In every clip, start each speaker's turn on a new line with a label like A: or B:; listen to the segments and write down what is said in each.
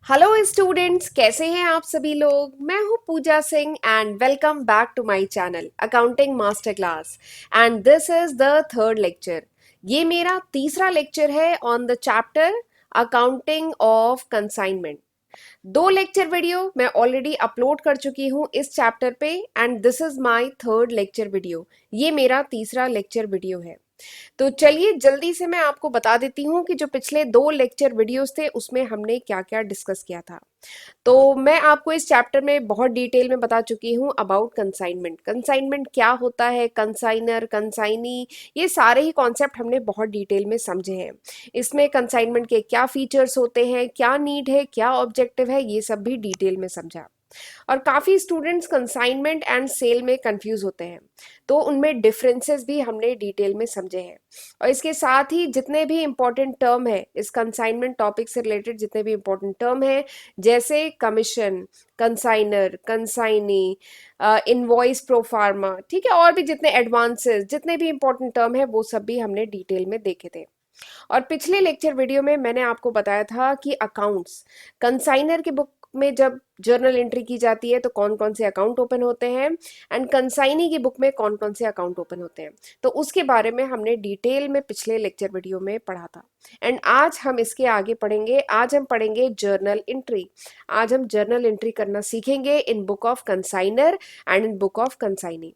A: Hello students, कैसे हैं आप सभी लोग। मैं हूं Pooja Singh and welcome back to my channel accounting master class. And this is the third lecture. ये मेरा तीसरा लेक्चर है on the chapter accounting of consignment. दो लेक्चर वीडियो मैं ऑलरेडी अपलोड कर चुकी हूँ इस चैप्टर पे and this is my third lecture video. ये मेरा तीसरा लेक्चर वीडियो है। तो चलिए जल्दी से मैं आपको बता देती हूँ कि जो पिछले दो लेक्चर वीडियोस थे उसमें हमने क्या क्या डिस्कस किया था। तो मैं आपको इस चैप्टर में बहुत डिटेल में बता चुकी हूँ अबाउट कंसाइनमेंट। कंसाइनमेंट क्या होता है, कंसाइनर, कंसाइनी, ये सारे ही कॉन्सेप्ट हमने बहुत डिटेल में समझे हैं। इसमें कंसाइनमेंट के क्या फीचर्स होते हैं, क्या नीड है, क्या ऑब्जेक्टिव है, ये सब भी डिटेल में समझा। और काफ़ी स्टूडेंट्स कंसाइनमेंट एंड सेल में कंफ्यूज होते हैं, तो उनमें डिफरेंसेस भी हमने डिटेल में समझे हैं। और इसके साथ ही जितने भी इंपॉर्टेंट टर्म है इस कंसाइनमेंट टॉपिक से रिलेटेड, जितने भी इंपॉर्टेंट टर्म है जैसे commission, consignor, consignee, invoice proforma, ठीक है, और भी जितने एडवांसेस, जितने भी इंपॉर्टेंट टर्म है वो सब भी हमने डिटेल में देखे थे। और पिछले लेक्चर वीडियो में मैंने आपको बताया था कि अकाउंट्स, कंसाइनर की बुक में जब जर्नल एंट्री की जाती है तो कौन कौन से अकाउंट ओपन होते हैं एंड कंसाइनी की बुक में कौन कौन से अकाउंट ओपन होते हैं। तो उसके बारे में हमने डिटेल में पिछले लेक्चर वीडियो में पढ़ा था। एंड आज हम इसके आगे पढ़ेंगे। आज हम पढ़ेंगे जर्नल एंट्री। आज हम जर्नल एंट्री करना सीखेंगे in book of consignor and in book of consignee.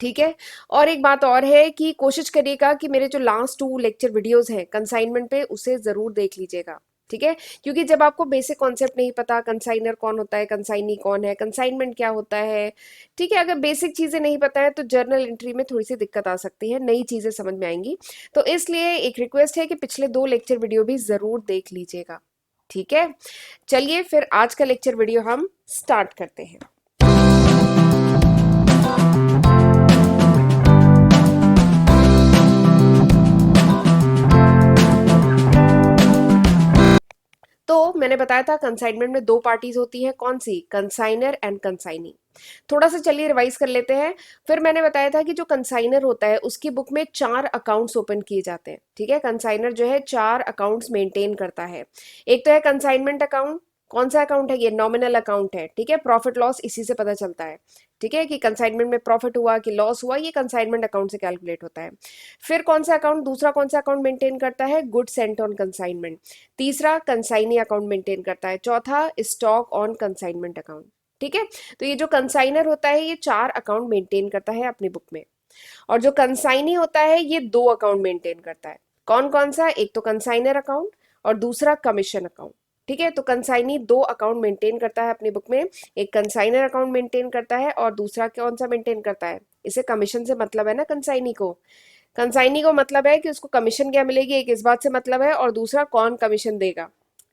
A: ठीक है। और एक बात और है कि कोशिश करिएगा कि मेरे जो लास्ट टू लेक्चर वीडियोस हैं कंसाइनमेंट पे उसे जरूर देख लीजिएगा। ठीक है, क्योंकि जब आपको बेसिक कॉन्सेप्ट नहीं पता, कंसाइनर कौन होता है, कंसाइनी कौन है, कंसाइनमेंट क्या होता है, ठीक है, अगर बेसिक चीजें नहीं पता है तो जर्नल एंट्री में थोड़ी सी दिक्कत आ सकती है, नई चीजें समझ में आएंगी। तो इसलिए एक रिक्वेस्ट है कि पिछले दो लेक्चर वीडियो भी जरूर देख लीजिएगा। ठीक है, चलिए फिर आज का लेक्चर वीडियो हम स्टार्ट करते हैं। तो मैंने बताया था कंसाइनमेंट में दो पार्टीज होती हैं, कौन सी, कंसाइनर एंड कंसाइनी। थोड़ा सा चलिए रिवाइज कर लेते हैं। फिर मैंने बताया था कि जो कंसाइनर होता है उसकी बुक में चार अकाउंट्स ओपन किए जाते हैं। ठीक है, कंसाइनर जो है चार अकाउंट्स मेंटेन करता है। एक तो है कंसाइनमेंट अकाउंट। कौन सा अकाउंट है ये, नॉमिनल अकाउंट है। ठीक है, प्रॉफिट लॉस इसी से पता चलता है। ठीक है, कि कंसाइनमेंट में प्रॉफिट हुआ कि लॉस हुआ, ये कंसाइनमेंट अकाउंट से कैलकुलेट होता है। फिर कौन सा अकाउंट, दूसरा कौन सा अकाउंट मेंटेन करता है, गुड सेंट ऑन कंसाइनमेंट। तीसरा कंसाइनी अकाउंट मेंटेन करता है। चौथा स्टॉक ऑन कंसाइनमेंट अकाउंट। ठीक है, तो ये जो कंसाइनर होता है ये चार अकाउंट मेंटेन करता है अपनी बुक में। और जो कंसाइनी होता है ये दो अकाउंट मेंटेन करता है। कौन कौन सा, एक तो कंसाइनर अकाउंट और दूसरा कमीशन अकाउंट। ठीक है, तो कंसाइनी दो अकाउंट मेंटेन करता है अपनी बुक में। एक कंसाइनर अकाउंट मेंटेन करता है और दूसरा कौन सा मेंटेन करता है, इसे कमीशन से मतलब है ना कंसाइनी को। कंसाइनी को मतलब है कि उसको कमीशन क्या मिलेगी, एक इस बात से मतलब है, और दूसरा कौन कमीशन देगा।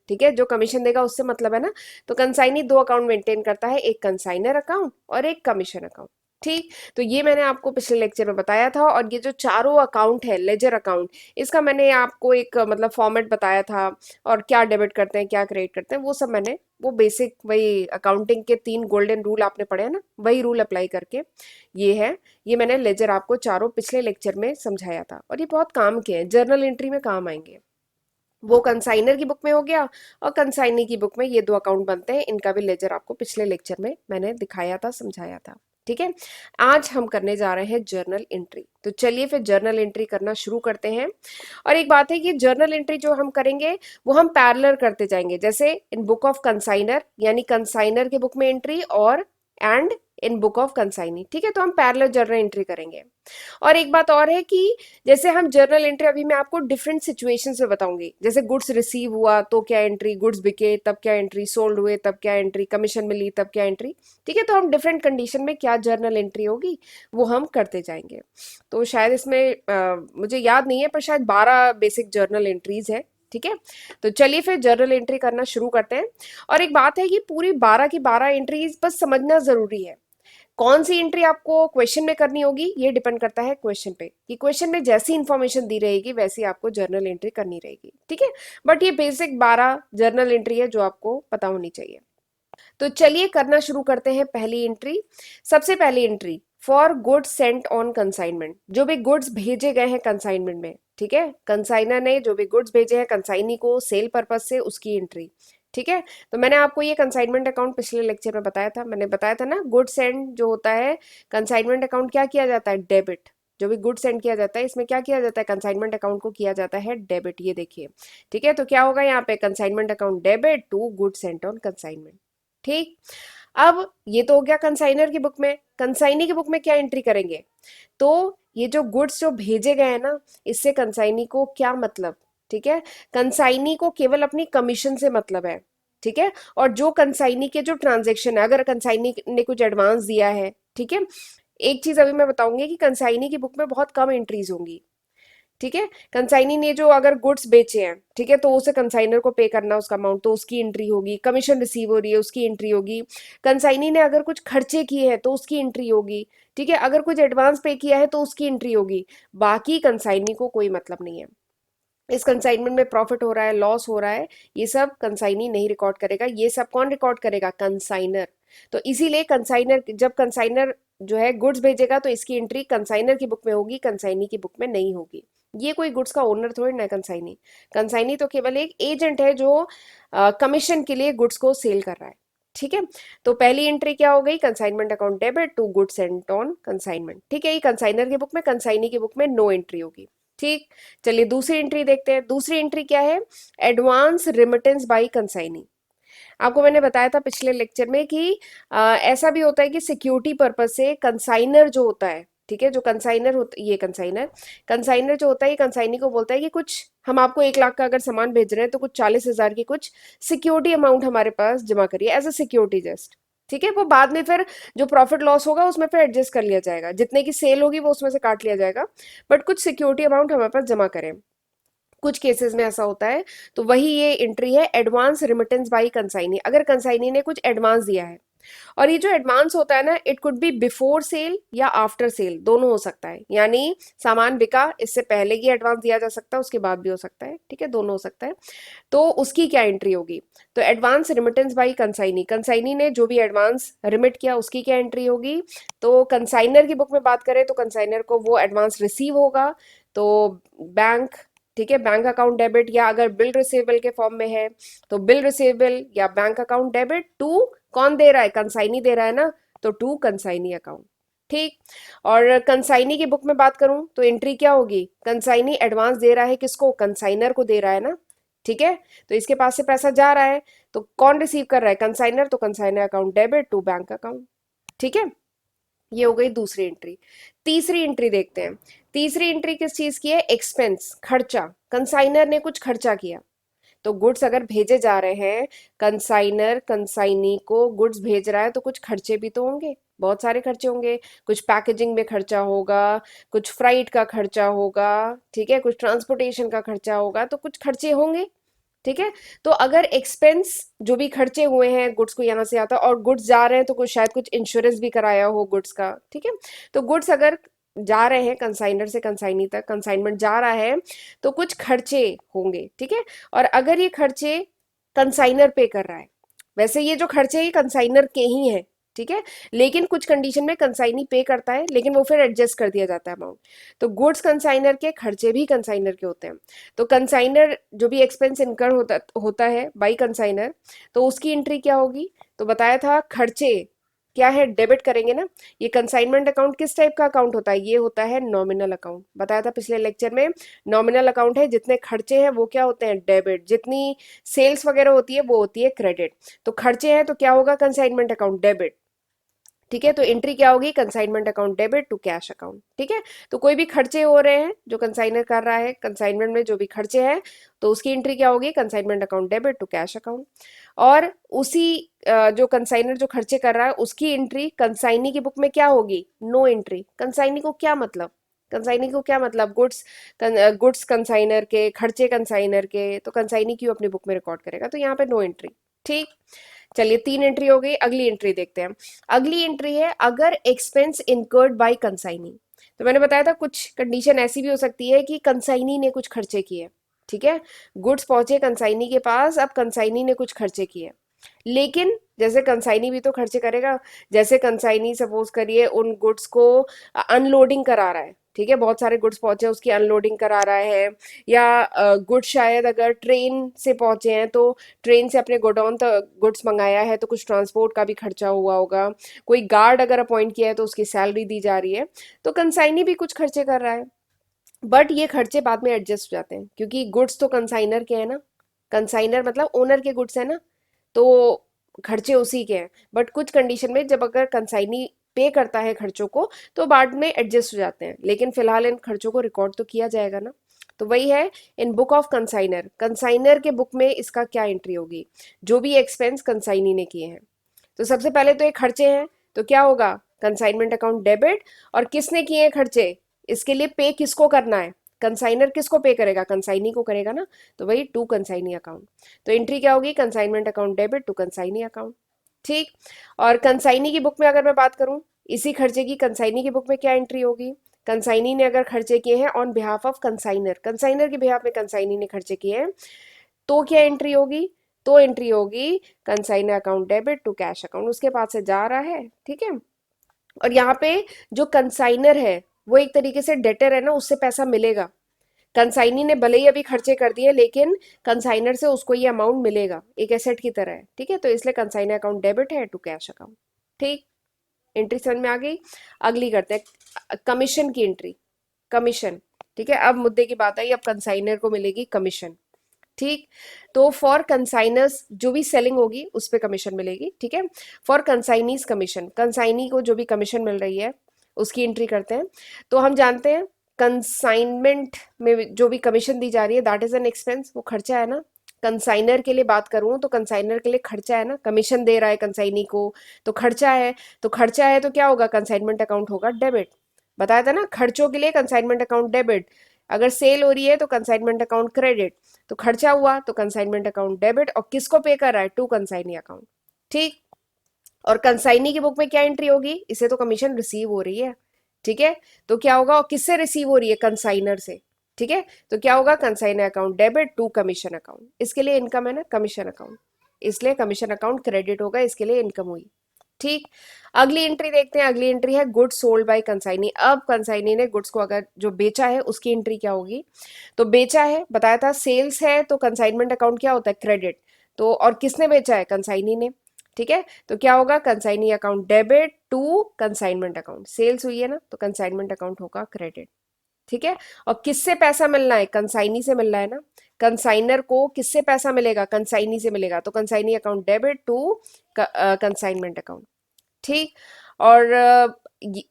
A: ठीक है, जो कमीशन देगा उससे मतलब है ना। तो कंसाइनी दो अकाउंट मेंटेन करता है, एक कंसाइनर अकाउंट और एक कमीशन अकाउंट। ठीक, तो ये मैंने आपको पिछले लेक्चर में बताया था। और ये जो चारों अकाउंट है, लेजर अकाउंट, इसका मैंने आपको एक मतलब फॉर्मेट बताया था। और क्या डेबिट करते हैं, क्या क्रेडिट करते हैं, वो सब मैंने, वो बेसिक वही अकाउंटिंग के तीन गोल्डन रूल आपने पढ़े हैं ना, वही रूल अप्लाई करके ये है। ये मैंने लेजर आपको चारों पिछले लेक्चर में समझाया था और ये बहुत काम के हैं, जर्नल एंट्री में काम आएंगे। वो कंसाइनर की बुक में हो गया और कंसाइनी की बुक में ये दो अकाउंट बनते हैं, इनका भी लेजर आपको पिछले लेक्चर में मैंने दिखाया था, समझाया था। ठीक है, आज हम करने जा रहे हैं जर्नल एंट्री। तो चलिए फिर जर्नल एंट्री करना शुरू करते हैं। और एक बात है कि जर्नल एंट्री जो हम करेंगे वो हम पैरेलल करते जाएंगे, जैसे इन बुक ऑफ कंसाइनर यानी कंसाइनर के बुक में एंट्री और and in book of consignee. ठीक है, तो हम पैरेलल जर्नल एंट्री करेंगे। और एक बात और है कि जैसे हम जर्नल एंट्री, अभी मैं आपको डिफरेंट सिचुएशंस में बताऊंगी, जैसे गुड्स रिसीव हुआ तो क्या एंट्री, गुड्स बिके तब क्या एंट्री, सोल्ड हुए तब क्या एंट्री, कमीशन मिली तब क्या एंट्री। ठीक है, तो हम डिफरेंट कंडीशन में क्या जर्नल एंट्री होगी वो हम करते जाएंगे। तो शायद इसमें मुझे याद नहीं है पर शायद 12 बेसिक जर्नल एंट्रीज है। ठीक है, तो चलिए फिर जर्नल एंट्री करना शुरू करते हैं। और एक बात है कि पूरी 12 की 12 एंट्रीज बस समझना जरूरी है। कौन सी एंट्री आपको क्वेश्चन में करनी होगी ये डिपेंड करता है क्वेश्चन पे, कि क्वेश्चन में जैसी इंफॉर्मेशन दी रहेगी वैसी आपको जर्नल एंट्री करनी रहेगी। ठीक है, बट ये बेसिक 12 जर्नल एंट्री है जो आपको पता होनी चाहिए। तो चलिए करना शुरू करते हैं पहली एंट्री। सबसे पहली entry, for goods sent on consignment, जो भी गुड्स भेजे गए हैं कंसाइनमेंट में। ठीक है, कंसाइनर ने जो भी गुड्स भेजे हैं कंसाइनी को सेल पर्पज से, उसकी एंट्री। ठीक है। तो मैंने आपको ये कंसाइनमेंट अकाउंट पिछले लेक्चर में बताया था, मैंने बताया था ना, गुड्स एंड जो होता है कंसाइनमेंट अकाउंट क्या किया जाता है, डेबिट। जो भी गुड्स सेंड किया जाता है इसमें क्या किया जाता है, कंसाइनमेंट अकाउंट को किया जाता है डेबिट, ये देखिए। ठीक है, तो क्या होगा यहाँ पे, consignment account debit to goods sent on consignment. ठीक। अब ये तो हो गया कंसाइनर की बुक में। कंसाइनी की बुक में क्या एंट्री करेंगे, तो ये जो गुड्स जो भेजे गए हैं ना, इससे कंसाइनी को क्या मतलब। ठीक है, कंसाइनी को केवल अपनी कमीशन से मतलब है। ठीक है, और जो कंसाइनी के जो ट्रांजेक्शन है, अगर कंसाइनी ने कुछ एडवांस दिया है, ठीक है, एक चीज अभी मैं बताऊंगी कि कंसाइनी की बुक में बहुत कम एंट्रीज होंगी। ठीक है, कंसाइनी ने जो अगर गुड्स बेचे हैं, ठीक है, तो उसे कंसाइनर को पे करना उसका अमाउंट, तो उसकी एंट्री होगी। कमीशन रिसीव हो रही है, उसकी एंट्री होगी। कंसाइनी ने अगर कुछ खर्चे किए हैं तो उसकी एंट्री होगी। ठीक है, अगर कुछ एडवांस पे किया है तो उसकी एंट्री होगी। बाकी कंसाइनी को कोई मतलब नहीं है। इस कंसाइनमेंट में प्रॉफिट हो रहा है, लॉस हो रहा है, ये सब कंसाइनी नहीं रिकॉर्ड करेगा। ये सब कौन रिकॉर्ड करेगा, कंसाइनर। तो इसीलिए कंसाइनर, जब कंसाइनर जो है गुड्स भेजेगा तो इसकी एंट्री कंसाइनर की बुक में होगी, कंसाइनी की बुक में नहीं होगी। ये कोई गुड्स का ओनर थोड़ी ना है कंसाइनी। कंसाइनी तो केवल एक एजेंट है जो कमीशन के लिए गुड्स को सेल कर रहा है। ठीक है, तो पहली एंट्री क्या हो गई, consignment account debit to goods sent on consignment. ठीक है, ये कंसाइनर की बुक में, कंसाइनी की बुक में नो एंट्री होगी। ठीक। चलिए दूसरी एंट्री देखते हैं। दूसरी एंट्री क्या है, एडवांस रिमिटेंस बाय कंसाइनी। आपको मैंने बताया था पिछले लेक्चर में कि ऐसा भी होता है कि सिक्योरिटी पर्पज से कंसाइनर जो होता है, ठीक है, जो कंसाइनर होता, ये कंसाइनर, कंसाइनर जो होता है ये कंसाइनी को बोलता है कि कुछ हम आपको 1 लाख का अगर सामान भेज रहे हैं तो कुछ 40,000 की कुछ सिक्योरिटी अमाउंट हमारे पास जमा करिए एज अ सिक्योरिटी जस्ट। ठीक है, वो बाद में फिर जो प्रॉफिट लॉस होगा उसमें फिर एडजस्ट कर लिया जाएगा, जितने की सेल होगी वो उसमें से काट लिया जाएगा, बट कुछ सिक्योरिटी अमाउंट हमारे पास जमा करें। कुछ केसेस में ऐसा होता है। तो वही ये एंट्री है, एडवांस रिमिटेंस बाई कंसाइनी। अगर कंसाइनी ने कुछ एडवांस दिया है, और ये जो एडवांस होता है ना, it could be before sale या आफ्टर सेल, दोनों हो सकता है। यानी सामान बिका, इससे पहले ही एडवांस दिया जा सकता है, उसके बाद भी हो सकता है। ठीक है, दोनों हो सकता है। तो उसकी क्या एंट्री होगी, तो advance remittance by consignee, consignee ने जो भी एडवांस रिमिट किया उसकी क्या एंट्री होगी। तो कंसाइनर की बुक में बात करें तो कंसाइनर को वो एडवांस रिसीव होगा, तो बैंक, ठीक है, बैंक अकाउंट डेबिट, या अगर बिल रिसीवेबल के फॉर्म में है तो बिल रिसीवेबल या बैंक अकाउंट डेबिट टू, कौन दे रहा है, कंसाइनी दे रहा है ना, तो टू कंसाइनी अकाउंट। ठीक। और कंसाइनी की बुक में बात करूं तो एंट्री क्या होगी, कंसाइनी एडवांस दे रहा है किसको, कंसाइनर को दे रहा है ना। ठीक है, तो इसके पास से पैसा जा रहा है, तो कौन रिसीव कर रहा है, कंसाइनर, तो consignor account debit to bank account. ठीक है, ये हो गई दूसरी एंट्री। तीसरी एंट्री देखते हैं। तीसरी एंट्री किस चीज की है, एक्सपेंस, खर्चा। कंसाइनर ने कुछ खर्चा किया, तो गुड्स अगर भेजे जा रहे हैं, कंसाइनर कंसाइनी को गुड्स भेज रहा है तो कुछ खर्चे भी तो होंगे, बहुत सारे खर्चे होंगे। कुछ पैकेजिंग में खर्चा होगा, कुछ फ्राइट का खर्चा होगा, ठीक है, कुछ ट्रांसपोर्टेशन का खर्चा होगा, तो कुछ खर्चे होंगे। ठीक है, तो अगर एक्सपेंस जो भी खर्चे हुए हैं गुड्स को यहाँ से आता, और गुड्स जा रहे हैं तो कुछ शायद कुछ इंश्योरेंस भी कराया हो गुड्स का। ठीक है, तो गुड्स अगर जा रहे हैं कंसाइनर से कंसाइनी तक, कंसाइनमेंट जा रहा है, तो कुछ खर्चे होंगे। ठीक है, और अगर ये खर्चे कंसाइनर पे कर रहा है, वैसे ये जो खर्चे ये कंसाइनर के ही हैं, ठीक है, लेकिन कुछ कंडीशन में कंसाइनी पे करता है, लेकिन वो फिर एडजस्ट कर दिया जाता है अमाउंट। तो गुड्स कंसाइनर के, खर्चे भी कंसाइनर के होते हैं। तो कंसाइनर जो भी एक्सपेंस इनकर होता होता है बाई कंसाइनर, तो उसकी एंट्री क्या होगी, तो बताया था खर्चे क्या है, डेबिट करेंगे ना। ये कंसाइनमेंट अकाउंट किस टाइप का अकाउंट होता है, ये होता है नॉमिनल अकाउंट, बताया था पिछले लेक्चर में। नॉमिनल अकाउंट है, जितने खर्चे हैं वो क्या होते हैं, डेबिट, जितनी सेल्स वगैरह होती है वो होती है क्रेडिट। तो खर्चे हैं तो क्या होगा, कंसाइनमेंट अकाउंट डेबिट। ठीक है, तो एंट्री क्या होगी, consignment account debit to cash account. ठीक है, तो कोई भी खर्चे हो रहे हैं जो कंसाइनर कर रहा है, कंसाइनमेंट में जो भी खर्चे हैं, तो उसकी एंट्री क्या होगी, consignment account debit to cash account. और उसी जो कंसाइनर जो खर्चे कर रहा है उसकी एंट्री कंसाइनी की बुक में क्या होगी, नो एंट्री। कंसाइनी को क्या मतलब, कंसाइनी को क्या मतलब, गुड्स कंसाइनर के, खर्चे कंसाइनर के, तो कंसाइनी क्यों अपनी बुक में रिकॉर्ड करेगा, तो यहाँ पे नो एंट्री। ठीक। चलिए 3 एंट्री हो गई, अगली एंट्री देखते हैं। अगली एंट्री है, अगर एक्सपेंस इनकर्ड बाय कंसाइनी। तो मैंने बताया था कुछ कंडीशन ऐसी भी हो सकती है कि कंसाइनी ने कुछ खर्चे किए। ठीक है, गुड्स पहुंचे कंसाइनी के पास, अब कंसाइनी ने कुछ खर्चे किए, लेकिन जैसे कंसाइनी भी तो खर्चे करेगा। जैसे कंसाइनी सपोज करिए उन गुड्स को अनलोडिंग करा रहा है, ठीक है, बहुत सारे गुड्स पहुंचे, उसकी अनलोडिंग करा रहा है, या गुड्स शायद अगर ट्रेन से पहुंचे हैं तो ट्रेन से अपने गोडाउन तक गुड्स मंगाया है तो कुछ ट्रांसपोर्ट का भी खर्चा हुआ होगा, कोई गार्ड अगर अपॉइंट किया है तो उसकी सैलरी दी जा रही है, तो कंसाइनी भी कुछ खर्चे कर रहा है। बट ये खर्चे बाद में एडजस्ट हो जाते हैं क्योंकि गुड्स तो कंसाइनर के हैं ना, कंसाइनर मतलब ओनर के गुड्स है ना, तो खर्चे उसी के हैं। बट कुछ कंडीशन में जब अगर कंसाइनी पे करता है खर्चों को तो बाद में एडजस्ट हो जाते हैं, लेकिन फिलहाल इन खर्चों को रिकॉर्ड तो किया जाएगा ना। तो वही है, in book of consignor, consignor के बुक में इसका क्या एंट्री होगी, जो भी एक्सपेंस कंसाइनी ने किए हैं। तो सबसे पहले तो ये खर्चे हैं, तो क्या होगा, कंसाइनमेंट अकाउंट डेबिट। और किसने किए हैं खर्चे, इसके लिए पे किसको करना है, कंसाइनर किसको पे करेगा, कंसाइनी को करेगा ना, तो वही टू कंसाइनी अकाउंट। तो एंट्री क्या होगी, consignment account debit to consignee account. ठीक। और कंसाइनी की बुक में अगर मैं बात करूं, इसी खर्चे की कंसाइनी की बुक में क्या एंट्री होगी, कंसाइनी ने अगर खर्चे किए हैं on behalf of consignor, consignor के बिहाफ में कंसाइनी ने खर्चे किए हैं, तो क्या एंट्री होगी, तो एंट्री होगी consignor account debit to cash account, उसके पास से जा रहा है। ठीक है। और यहाँ पे जो कंसाइनर है वो एक तरीके से डेटर है ना, उससे पैसा मिलेगा। कंसाइनी ने भले ही अभी खर्चे कर दिए लेकिन कंसाइनर से उसको ये अमाउंट मिलेगा, एक एसेट की तरह है। ठीक है, तो इसलिए कंसाइनर अकाउंट डेबिट है टू कैश अकाउंट। ठीक, एंट्री समझ में आ गई। अगली करते हैं कमीशन की एंट्री, कमीशन। ठीक है, अब मुद्दे की बात आई, अब कंसाइनर को मिलेगी कमीशन। ठीक, तो फॉर कंसाइनर्स जो भी सेलिंग होगी उस पे कमीशन मिलेगी। ठीक है, फॉर कंसाइनीज कमीशन, कंसाइनी को जो भी कमीशन मिल रही है उसकी एंट्री करते हैं। तो हम जानते हैं कंसाइनमेंट में जो भी कमीशन दी जा रही है दैट इज एन एक्सपेंस, वो खर्चा है ना। कंसाइनर के लिए बात करूं तो कंसाइनर के लिए खर्चा है ना, कमीशन दे रहा है कंसाइनी को, तो खर्चा है। तो खर्चा है तो क्या होगा, कंसाइनमेंट अकाउंट होगा डेबिट। बताया था ना, खर्चों के लिए कंसाइनमेंट अकाउंट डेबिट, अगर सेल हो रही है तो कंसाइनमेंट अकाउंट क्रेडिट, तो खर्चा हुआ तो कंसाइनमेंट अकाउंट डेबिट, और किसको पे कर रहा है, टू कंसाइनी अकाउंट। ठीक। और कंसाइनी की बुक में क्या एंट्री होगी, इसे तो कमीशन रिसीव हो रही है। ठीक है, तो क्या होगा, और किससे रिसीव हो रही है, कंसाइनर से। ठीक है, तो क्या होगा, consignor account debit to commission account, इसके लिए इनकम है ना कमीशन अकाउंट, इसलिए कमीशन अकाउंट क्रेडिट होगा, इसके लिए इनकम हुई। ठीक। अगली एंट्री देखते हैं, अगली एंट्री है गुड्स सोल्ड बाय कंसाइनी। अब कंसाइनी ने गुड्स को अगर जो बेचा है उसकी एंट्री क्या होगी, तो बेचा है, बताया था सेल्स है तो कंसाइनमेंट अकाउंट क्या होता है, क्रेडिट। तो और किसने बेचा है, कंसाइनी ने। ठीक है, तो क्या होगा, consignee account debit to consignment account, sales हुई है ना तो कंसाइनमेंट अकाउंट होगा क्रेडिट। ठीक है, और किससे पैसा मिलना है, कंसाइनी से मिलना है ना, कंसाइनर को किससे पैसा मिलेगा, कंसाइनी से मिलेगा, तो consignee account debit to consignment account. ठीक। और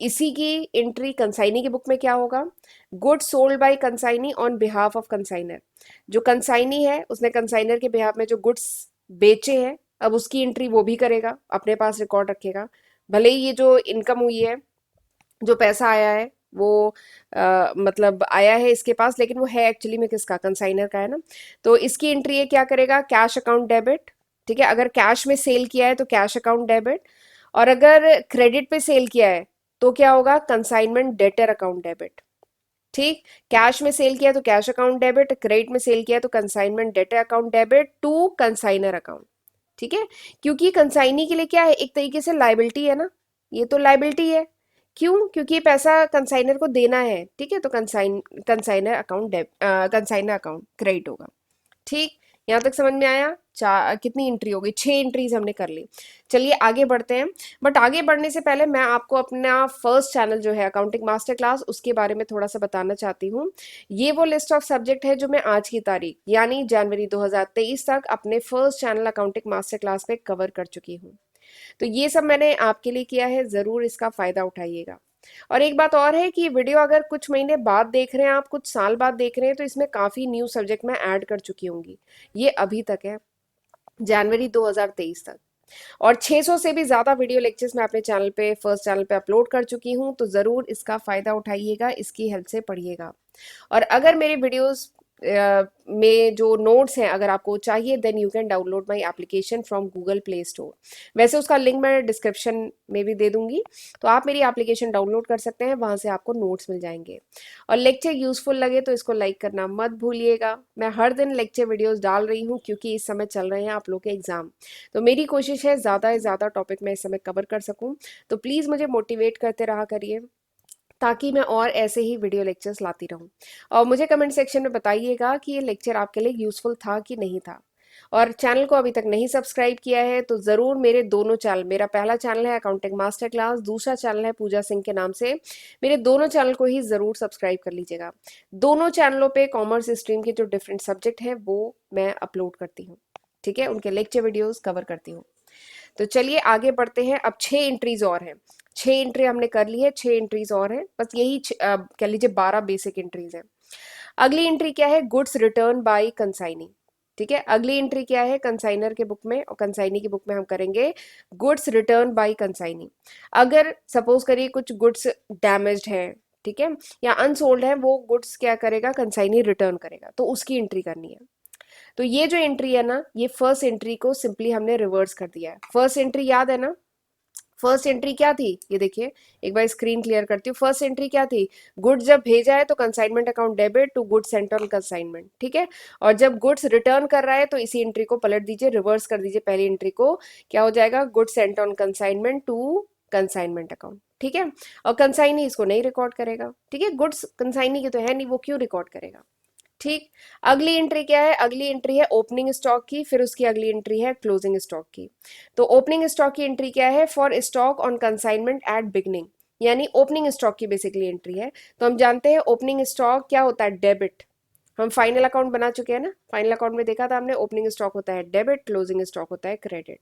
A: इसी की एंट्री कंसाइनी की बुक में क्या होगा, goods sold by consignee on behalf of consignor, जो कंसाइनी है उसने कंसाइनर के बिहाफ में जो गुड्स बेचे हैं अब उसकी एंट्री वो भी करेगा, अपने पास रिकॉर्ड रखेगा। भले ही ये जो इनकम हुई है, जो पैसा आया है वो मतलब आया है इसके पास, लेकिन वो है एक्चुअली में किसका, कंसाइनर का है ना, तो इसकी एंट्री ये क्या करेगा, कैश अकाउंट डेबिट। ठीक है, अगर कैश में सेल किया है तो कैश अकाउंट डेबिट, और अगर क्रेडिट पे सेल किया है तो क्या होगा, कंसाइनमेंट डेटर अकाउंट डेबिट। ठीक, कैश में सेल किया तो कैश अकाउंट डेबिट, क्रेडिट में सेल किया तो consignment debtor account debit to consignor account. ठीक है, क्योंकि कंसाइनी के लिए क्या है, एक तरीके से लाइबिलिटी है ना, ये तो लाइबिलिटी है। क्यों, क्योंकि ये पैसा कंसाइनर को देना है। ठीक है, तो consignor account consignor account credit होगा। ठीक, यहाँ तक समझ में आया। चार कितनी एंट्री हो गई, 6 एंट्रीज हमने कर ली। चलिए आगे बढ़ते हैं, बट आगे बढ़ने से पहले मैं आपको अपना फर्स्ट चैनल जो है अकाउंटिंग मास्टर क्लास, उसके बारे में थोड़ा सा बताना चाहती हूँ। ये वो लिस्ट ऑफ सब्जेक्ट है जो मैं आज की तारीख यानी जनवरी 2023 तक अपने first channel accounting master class पे कवर कर चुकी हूँ। तो ये सब मैंने आपके लिए किया है, ज़रूर इसका फ़ायदा उठाइएगा। और एक बात और है कि वीडियो अगर कुछ महीने बाद देख रहे हैं आप, कुछ साल बाद देख रहे हैं, तो इसमें काफ़ी न्यू सब्जेक्ट मैं ऐड कर चुकी होंगी। ये अभी तक है, जनवरी 2023 तक। और 600 से भी ज़्यादा वीडियो लेक्चर्स मैं अपने चैनल पे, फर्स्ट चैनल पे अपलोड कर चुकी हूँ, तो ज़रूर इसका फ़ायदा उठाइएगा, इसकी हेल्प से पढ़िएगा। और अगर मेरे वीडियोस में जो नोट्स हैं अगर आपको चाहिए, then you can download my application from Google Play Store. वैसे उसका लिंक मैं डिस्क्रिप्शन में भी दे दूंगी, तो आप मेरी एप्लीकेशन डाउनलोड कर सकते हैं, वहाँ से आपको नोट्स मिल जाएंगे। और लेक्चर यूज़फुल लगे तो इसको लाइक करना मत भूलिएगा। मैं हर दिन लेक्चर वीडियोस डाल रही हूँ क्योंकि इस समय चल रहे हैं आप लोग के एग्ज़ाम, तो मेरी कोशिश है ज़्यादा से ज़्यादा टॉपिक मैं इस समय कवर कर सकूँ। तो प्लीज़ मुझे मोटिवेट करते रहा करिए। ताकि मैं और ऐसे ही वीडियो लेक्चर्स लाती रहूं। और मुझे कमेंट सेक्शन में बताइएगा कि ये लेक्चर आपके लिए यूज़फुल था कि नहीं था। और चैनल को अभी तक नहीं सब्सक्राइब किया है तो ज़रूर मेरे दोनों चैनल, मेरा पहला चैनल है अकाउंटिंग मास्टर क्लास, दूसरा चैनल है पूजा सिंह के नाम से, मेरे दोनों चैनल को ही ज़रूर सब्सक्राइब कर लीजिएगा। दोनों चैनलों पे कॉमर्स स्ट्रीम के जो डिफरेंट सब्जेक्ट हैं वो मैं अपलोड करती हूँ, ठीक है, उनके लेक्चर वीडियोस कवर करती हूँ। तो चलिए आगे बढ़ते हैं। अब 6 एंट्रीज और हैं, 6 एंट्री हमने कर ली है, 6 एंट्रीज और हैं, बस यही कह लीजिए 12 बेसिक एंट्रीज हैं। अगली एंट्री क्या है? Goods return bye consignee. ठीक है, अगली एंट्री क्या है? कंसाइनर के बुक में और कंसाइनी की बुक में हम करेंगे गुड्स रिटर्न बाय कंसाइनी। अगर सपोज करिए कुछ गुड्स डैमेज्ड है, ठीक है, या अनसोल्ड है, वो गुड्स क्या करेगा? कंसाइनी रिटर्न करेगा, तो उसकी एंट्री करनी है। तो ये जो एंट्री है ना, ये फर्स्ट एंट्री को सिंपली हमने रिवर्स कर दिया है। फर्स्ट एंट्री याद है ना? फर्स्ट एंट्री क्या थी? ये देखिए, एक बार स्क्रीन क्लियर करती हूँ। फर्स्ट एंट्री क्या थी? गुड्स जब भेजा है तो consignment account debit to goods sent on consignment, ठीक है। और जब गुड्स रिटर्न कर रहा है तो इसी एंट्री को पलट दीजिए, रिवर्स कर दीजिए पहली एंट्री को। क्या हो जाएगा? Goods sent on consignment to consignment account, ठीक है। और कंसाइनी इसको नहीं रिकॉर्ड करेगा, ठीक है, गुड्स कंसाइनी की तो है नहीं, वो क्यों रिकॉर्ड करेगा? ठीक। अगली एंट्री क्या है? अगली एंट्री है ओपनिंग स्टॉक की, फिर उसकी अगली एंट्री है क्लोजिंग स्टॉक की। तो ओपनिंग स्टॉक की एंट्री क्या है? For stock on consignment at beginning, यानी ओपनिंग स्टॉक की बेसिकली एंट्री है। तो हम जानते हैं ओपनिंग स्टॉक क्या होता है? डेबिट। हम फाइनल अकाउंट बना चुके हैं ना, फाइनल अकाउंट में देखा था हमने, ओपनिंग स्टॉक होता है डेबिट, क्लोजिंग स्टॉक होता है क्रेडिट,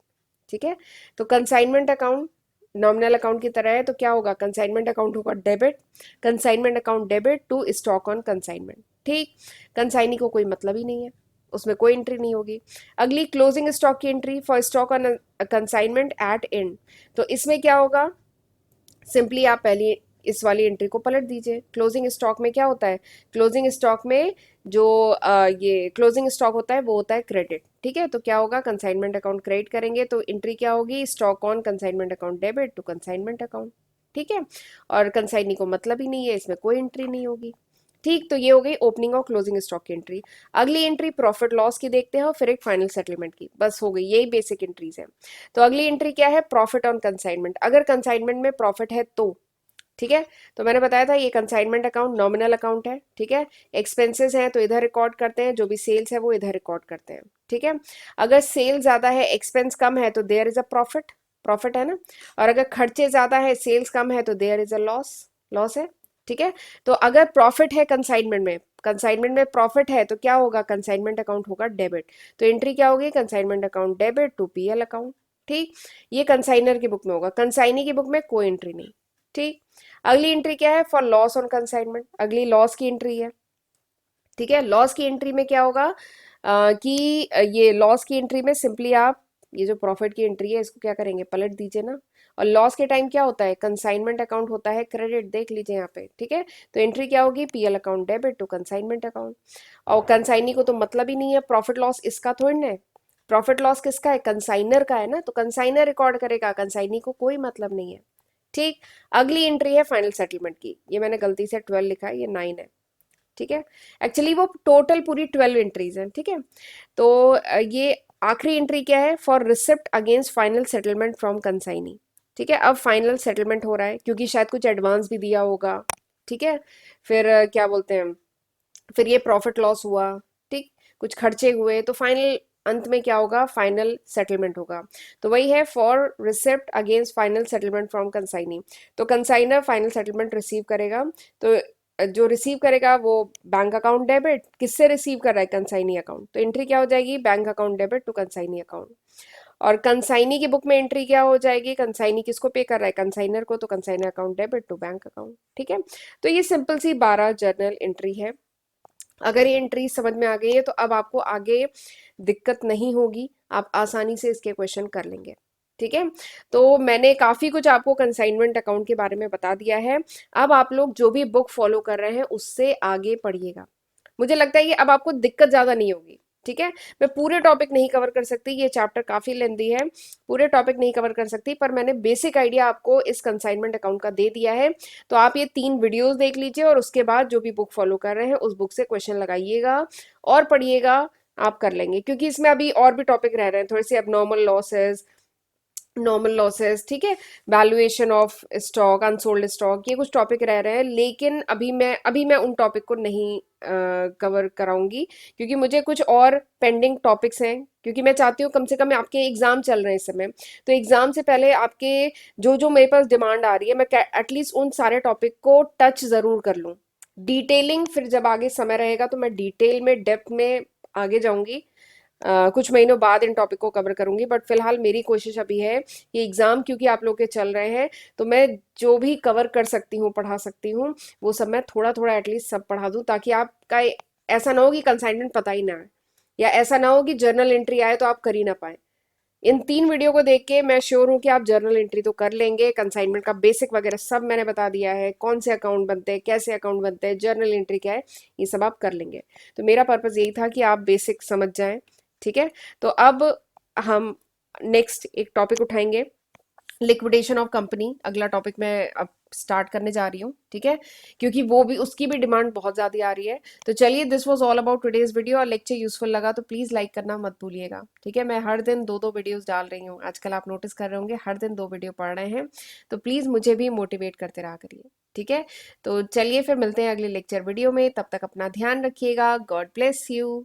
A: ठीक है। तो कंसाइनमेंट अकाउंट नॉमिनल अकाउंट की तरह है, तो क्या होगा? कंसाइनमेंट अकाउंट होगा debit, consignment account debit to stock on consignment, ठीक। कंसाइनी को कोई मतलब ही नहीं है, उसमें कोई एंट्री नहीं होगी। अगली क्लोजिंग स्टॉक की entry for stock on consignment at end. तो इसमें क्या होगा? सिंपली आप पहली इस वाली एंट्री को पलट दीजिए। क्लोजिंग स्टॉक में क्या होता है? क्लोजिंग स्टॉक में जो ये क्लोजिंग स्टॉक होता है वो होता है क्रेडिट, ठीक है। तो क्या होगा? कंसाइनमेंट अकाउंट क्रेडिट करेंगे तो एंट्री क्या होगी? Stock on consignment account debit to consignment account, ठीक है। और कंसाइनी को मतलब ही नहीं है, इसमें कोई एंट्री नहीं होगी, ठीक। तो ये हो गई ओपनिंग और क्लोजिंग स्टॉक की एंट्री। अगली एंट्री प्रॉफिट लॉस की देखते हैं और फिर एक फाइनल सेटलमेंट की, बस हो गई, यही बेसिक एंट्रीज है। तो अगली एंट्री क्या है? Profit on consignment. अगर कंसाइनमेंट में प्रॉफिट है तो, ठीक है, तो मैंने बताया था ये कंसाइनमेंट अकाउंट नॉमिनल अकाउंट है, ठीक है। एक्सपेंसेस हैं तो इधर रिकॉर्ड करते हैं, जो भी सेल्स है वो इधर रिकॉर्ड करते हैं, ठीक है। अगर सेल ज्यादा है एक्सपेंस कम है तो there is a profit, profit है ना। और अगर खर्चे ज्यादा है सेल्स कम है तो there is a loss, loss है, ठीक है। तो अगर प्रॉफिट है कंसाइनमेंट में, कंसाइनमेंट में प्रॉफिट है तो क्या होगा? कंसाइनमेंट अकाउंट होगा डेबिट। तो एंट्री क्या होगी? Consignment account debit to PL account, ठीक। ये कंसाइनर की बुक में होगा, कंसाइनी की बुक में कोई एंट्री नहीं, ठीक। अगली एंट्री क्या है? फॉर लॉस ऑन कंसाइनमेंट, अगली लॉस की एंट्री है, ठीक है। लॉस की एंट्री में क्या होगा? कि ये लॉस की एंट्री में सिंपली आप ये जो प्रॉफिट की एंट्री है इसको क्या करेंगे? पलट दीजिए ना। और लॉस के टाइम क्या होता है? कंसाइनमेंट अकाउंट होता है क्रेडिट, देख लीजिए यहाँ पे, ठीक है। तो एंट्री क्या होगी? PL account debit to consignment account. और कंसाइनी को तो मतलब ही नहीं है, प्रॉफिट लॉस इसका थोड़ी ना है, प्रॉफिट लॉस किसका है? कंसाइनर का है ना, तो कंसाइनर रिकॉर्ड करेगा, कंसाइनी को कोई मतलब नहीं है, ठीक। अगली एंट्री है फाइनल सेटलमेंट की, ये मैंने गलती से 12 लिखा है, ये 9 है, ठीक है। एक्चुअली वो टोटल पूरी 12 एंट्रीज हैं, ठीक है। तो ये आखिरी एंट्री क्या है? For receipt against final settlement from consignee, ठीक है। अब फाइनल सेटलमेंट हो रहा है क्योंकि शायद कुछ एडवांस भी दिया होगा, ठीक है। फिर क्या बोलते हैं, फिर ये प्रॉफिट लॉस हुआ, ठीक, कुछ खर्चे हुए, तो फाइनल अंत में क्या होगा? फाइनल सेटलमेंट होगा। तो वही है for receipt against final settlement from consignee. तो कंसाइनर फाइनल सेटलमेंट रिसीव करेगा, तो जो रिसीव करेगा वो बैंक अकाउंट डेबिट, किससे रिसीव कर रहा है? कंसाइनी अकाउंट, तो एंट्री क्या हो जाएगी? Bank account debit to consignee account. और कंसाइनी की बुक में एंट्री क्या हो जाएगी? कंसाइनी किसको पे कर रहा है? कंसाइनर को, तो consignor account debit to bank account, ठीक है। तो ये सिंपल सी 12 जर्नल एंट्री है। अगर ये एंट्री समझ में आ गई है तो अब आपको आगे दिक्कत नहीं होगी, आप आसानी से इसके क्वेश्चन कर लेंगे, ठीक है। तो मैंने काफी कुछ आपको कंसाइनमेंट अकाउंट के बारे में बता दिया है। अब आप लोग जो भी बुक फॉलो कर रहे हैं उससे आगे पढ़िएगा, मुझे लगता है कि अब आपको दिक्कत ज्यादा नहीं होगी, ठीक है। मैं पूरे टॉपिक नहीं कवर कर सकती, ये चैप्टर काफी लेंदी है, पूरे टॉपिक नहीं कवर कर सकती, पर मैंने बेसिक आइडिया आपको इस कंसाइनमेंट अकाउंट का दे दिया है। तो आप ये 3 वीडियोस देख लीजिए और उसके बाद जो भी बुक फॉलो कर रहे हैं उस बुक से क्वेश्चन लगाइएगा और पढ़िएगा, आप कर लेंगे, क्योंकि इसमें अभी और भी टॉपिक रह रहे हैं, थोड़े से अब नॉर्मल लॉसेस, नॉर्मल लॉसेस, ठीक है, valuation of stock, unsold stock, ये कुछ टॉपिक रह रहे हैं, लेकिन अभी मैं उन टॉपिक को नहीं कवर कराऊंगी, क्योंकि मुझे कुछ और पेंडिंग टॉपिक्स हैं, क्योंकि मैं चाहती हूँ कम से कम आपके एग्जाम चल रहे हैं इस समय, तो एग्जाम से पहले आपके जो जो मेरे पास डिमांड आ रही है, मैं एटलीस्ट उन सारे टॉपिक को टच जरूर कर लूँ। डिटेलिंग फिर जब आगे समय रहेगा तो मैं डिटेल में, डेप्थ में आगे जाऊंगी, कुछ महीनों बाद इन टॉपिक को कवर करूंगी, बट फिलहाल मेरी कोशिश अभी है कि एग्जाम क्योंकि आप लोग के चल रहे हैं, तो मैं जो भी कवर कर सकती हूँ, पढ़ा सकती हूँ, वो सब मैं थोड़ा थोड़ा एटलीस्ट सब पढ़ा दूँ, ताकि आपका ऐसा ना हो कि कंसाइनमेंट पता ही ना है, या ऐसा ना हो कि जर्नल एंट्री आए तो आप कर ही ना पाए। इन 3 वीडियो को देख के मैं श्योर हूँ कि आप जर्नल एंट्री तो कर लेंगे, कंसाइनमेंट का बेसिक वगैरह सब मैंने बता दिया है, कौन से अकाउंट बनते हैं, कैसे अकाउंट बनते हैं, जर्नल एंट्री क्या है, ये सब आप कर लेंगे। तो मेरा पर्पस यही था कि आप बेसिक समझ जाएं, ठीक है। तो अब हम नेक्स्ट एक टॉपिक उठाएंगे, लिक्विडेशन ऑफ कंपनी, अगला टॉपिक मैं अब स्टार्ट करने जा रही हूँ, ठीक है, क्योंकि वो भी, उसकी भी डिमांड बहुत ज़्यादा आ रही है। तो चलिए, this was all about today's video, और लेक्चर यूजफुल लगा तो प्लीज़ लाइक करना मत भूलिएगा, ठीक है। मैं हर दिन दो दो वीडियोस डाल रही हूँ, आजकल आप नोटिस कर रहे होंगे हर दिन 2 वीडियो पढ़ रहे हैं, तो प्लीज़ मुझे भी मोटिवेट करते रहा करिए, ठीक है। तो चलिए फिर मिलते हैं अगले लेक्चर वीडियो में, तब तक अपना ध्यान रखिएगा, गॉड ब्लेस यू।